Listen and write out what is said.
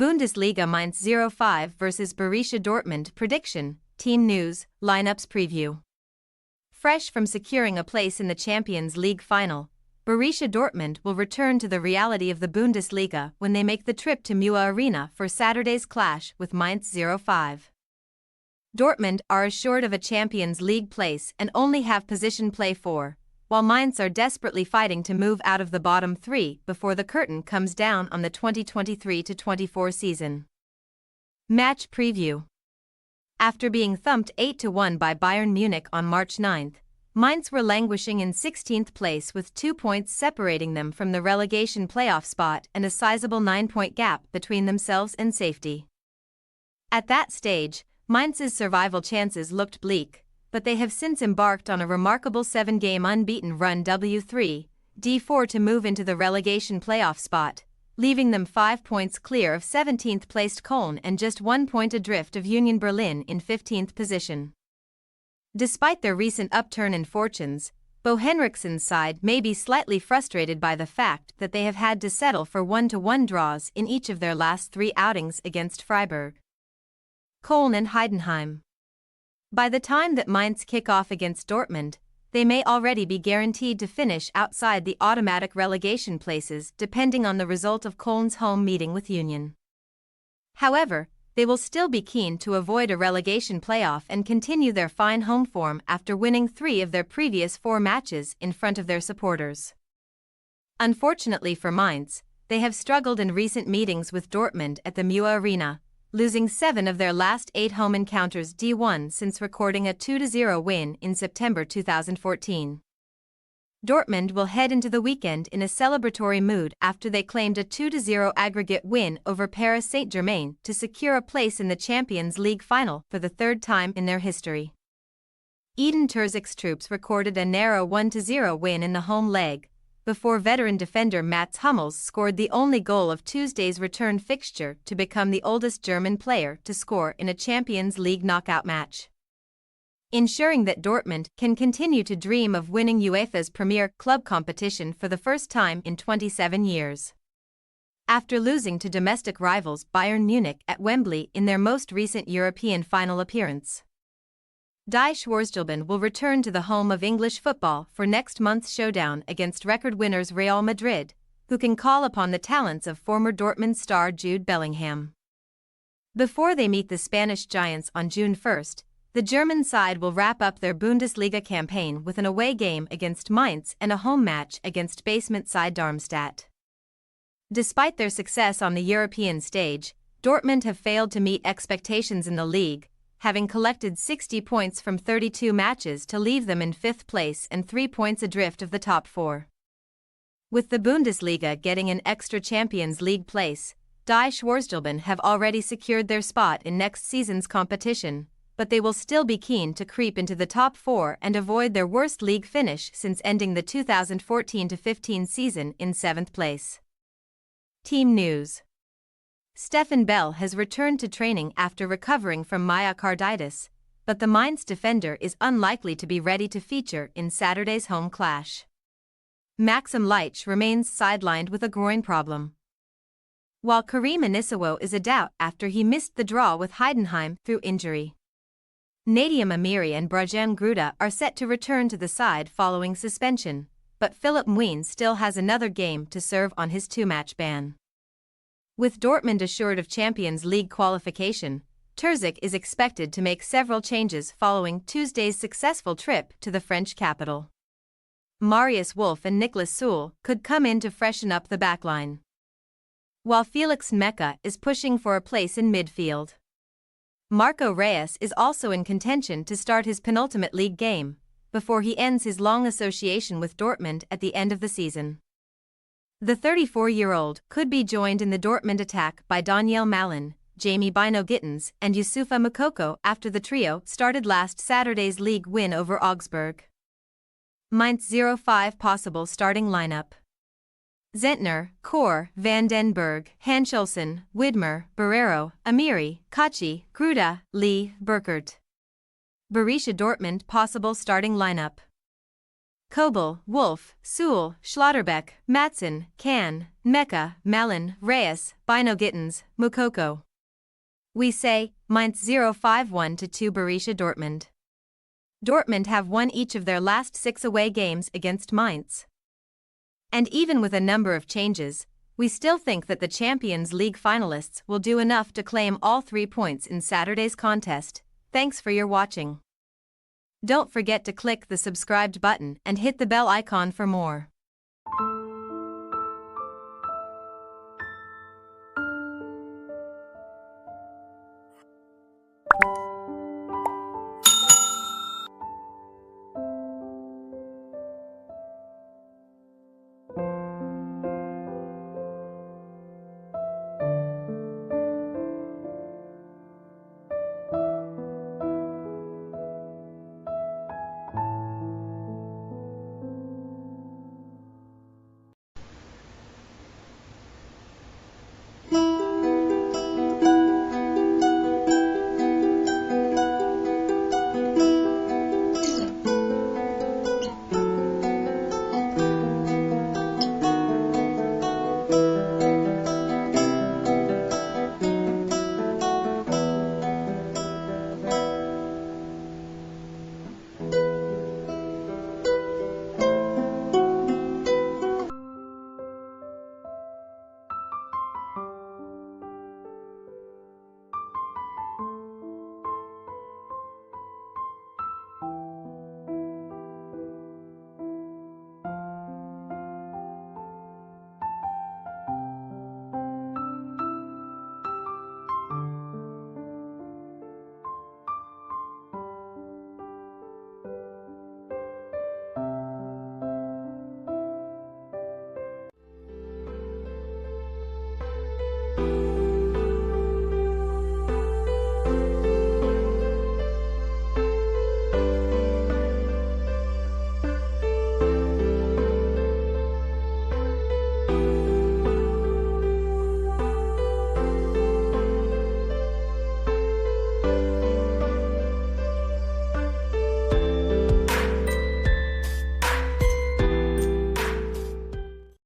Bundesliga Mainz 05 vs Borussia Dortmund prediction, team news, lineups preview. Fresh from securing a place in the Champions League final, Borussia Dortmund will return to the reality of the Bundesliga when they make the trip to Mua Arena for Saturday's clash with Mainz 05. Dortmund are assured of a Champions League place and only have position play for, while Mainz are desperately fighting to move out of the bottom three before the curtain comes down on the 2023-24 season. Match preview. After being thumped 8-1 by Bayern Munich on March 9, Mainz were languishing in 16th place with 2 points separating them from the relegation playoff spot and a sizable 9-point gap between themselves and safety. At that stage, Mainz's survival chances looked bleak, but they have since embarked on a remarkable 7-game unbeaten run W3-D4 to move into the relegation playoff spot, leaving them 5 points clear of 17th-placed Köln and just 1 point adrift of Union Berlin in 15th position. Despite their recent upturn in fortunes, Bo Henriksen's side may be slightly frustrated by the fact that they have had to settle for 1-1 draws in each of their last 3 outings against Freiburg, Köln and Heidenheim. By the time that Mainz kick off against Dortmund, they may already be guaranteed to finish outside the automatic relegation places depending on the result of Köln's home meeting with Union. However, they will still be keen to avoid a relegation playoff and continue their fine home form after winning 3 of their previous 4 matches in front of their supporters. Unfortunately for Mainz, they have struggled in recent meetings with Dortmund at the Mua Arena, losing 7 of their last 8 home encounters D1 since recording a 2-0 win in September 2014. Dortmund will head into the weekend in a celebratory mood after they claimed a 2-0 aggregate win over Paris Saint-Germain to secure a place in the Champions League final for the 3rd time in their history. Edin Terzic's troops recorded a narrow 1-0 win in the home leg, before veteran defender Mats Hummels scored the only goal of Tuesday's return fixture to become the oldest German player to score in a Champions League knockout match, ensuring that Dortmund can continue to dream of winning UEFA's premier club competition for the first time in 27 years. After losing to domestic rivals Bayern Munich at Wembley in their most recent European final appearance, Die Schwarzgelben will return to the home of English football for next month's showdown against record winners Real Madrid, who can call upon the talents of former Dortmund star Jude Bellingham. Before they meet the Spanish giants on June 1, the German side will wrap up their Bundesliga campaign with an away game against Mainz and a home match against basement side Darmstadt. Despite their success on the European stage, Dortmund have failed to meet expectations in the league, having collected 60 points from 32 matches to leave them in 5th place and 3 points adrift of the top 4. With the Bundesliga getting an extra Champions League place, Die Schwarzgelben have already secured their spot in next season's competition, but they will still be keen to creep into the top 4 and avoid their worst league finish since ending the 2014-15 season in 7th place. Team news. Stefan Bell has returned to training after recovering from myocarditis, but the Mainz defender is unlikely to be ready to feature in Saturday's home clash. Maxim Leitch remains sidelined with a groin problem, while Karim Anisawo is a doubt after he missed the draw with Heidenheim through injury. Nadim Amiri and Brajan Gruda are set to return to the side following suspension, but Philip Mween still has another game to serve on his 2-match ban. With Dortmund assured of Champions League qualification, Terzic is expected to make several changes following Tuesday's successful trip to the French capital. Marius Wolf and Niklas Süle could come in to freshen up the backline, while Felix Meka is pushing for a place in midfield. Marco Reyes is also in contention to start his penultimate league game, before he ends his long association with Dortmund at the end of the season. The 34-year-old could be joined in the Dortmund attack by Daniel Malin, Jamie Bino Gittens and Youssoufa Moukoko after the trio started last Saturday's league win over Augsburg. Mainz 05 possible starting lineup: Zentner, Kor, Van den Berg, Hanchelson, Widmer, Barrero, Amiri, Kachi, Gruda, Lee, Burkert. Borussia Dortmund possible starting lineup: Kobel, Wolf, Sewell, Schlotterbeck, Matson, Can, Mecca, Malin, Reyes, Bino Gittens, Mukoko. We say, Mainz 0-5-1-2 Borussia Dortmund. Dortmund have won each of their last 6 away games against Mainz. And even with a number of changes, we still think that the Champions League finalists will do enough to claim all 3 points in Saturday's contest. Thanks for your watching. Don't forget to click the subscribed button and hit the bell icon for more.